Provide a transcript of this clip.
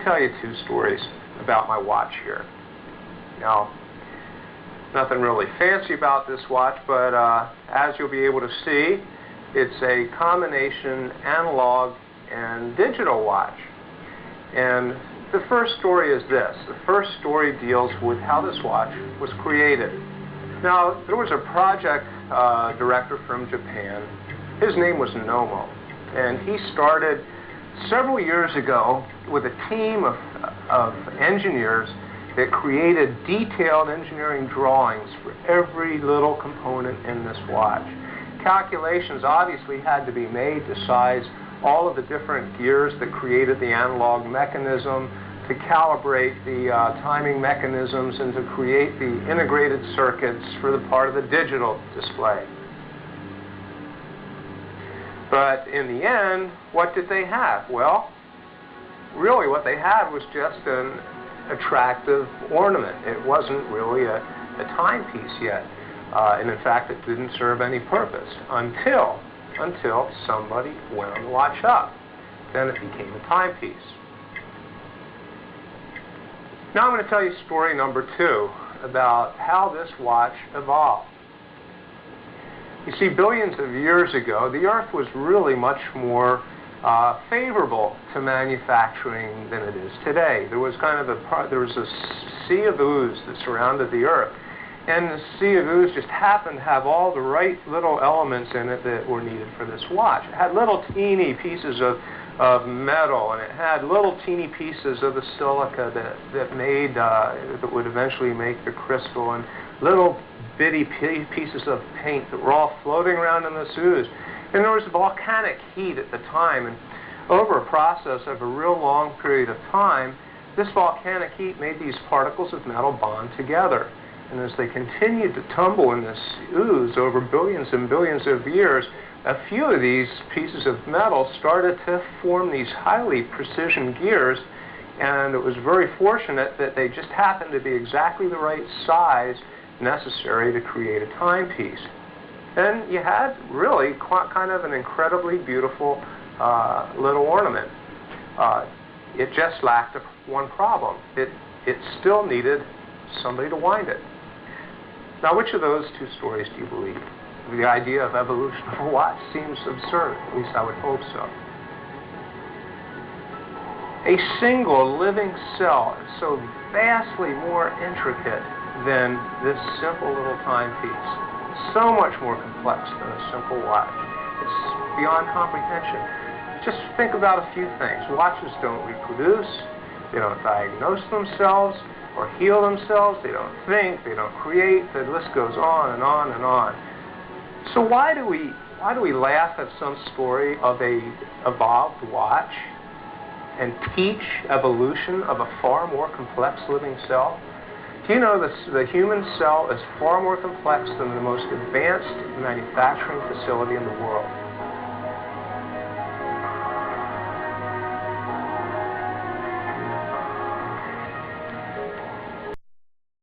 tell you two stories about my watch here. Now, nothing really fancy about this watch, but as you'll be able to see, it's a combination analog and digital watch. And the first story is this. The first story deals with how this watch was created. Now, there was a project director from Japan. His name was Nomo, and he started several years ago with a team of engineers that created detailed engineering drawings for every little component in this watch. Calculations obviously had to be made to size all of the different gears that created the analog mechanism, to calibrate the timing mechanisms, and to create the integrated circuits for the part of the digital display. But in the end, what did they have? Well, really what they had was just an attractive ornament. It wasn't really a timepiece yet. And in fact, it didn't serve any purpose until somebody wound the watch up. Then it became a timepiece. Now I'm going to tell you story number two about how this watch evolved. You see, billions of years ago, the Earth was really much more favorable to manufacturing than it is today. There was there was a sea of ooze that surrounded the Earth, and the sea of ooze just happened to have all the right little elements in it that were needed for this watch. It had little teeny pieces of metal, and it had little teeny pieces of the silica that would eventually make the crystal, and little bitty pieces of paint that were all floating around in this ooze. And there was volcanic heat at the time, and over a process of a real long period of time, this volcanic heat made these particles of metal bond together. And as they continued to tumble in this ooze over billions and billions of years, a few of these pieces of metal started to form these highly precision gears, and it was very fortunate that they just happened to be exactly the right size necessary to create a timepiece. And you had really kind of an incredibly beautiful little ornament. It just lacked one problem. It still needed somebody to wind it. Now, which of those two stories do you believe? The idea of evolution of a watch seems absurd. At least I would hope so. A single living cell is so vastly more intricate than this simple little timepiece. So much more complex than a simple watch. It's beyond comprehension. Just think about a few things. Watches don't reproduce. They don't diagnose themselves or heal themselves. They don't think. They don't create. The list goes on and on and on. So why do we laugh at some story of a evolved watch and teach evolution of a far more complex living cell? Do you know that the human cell is far more complex than the most advanced manufacturing facility in the world?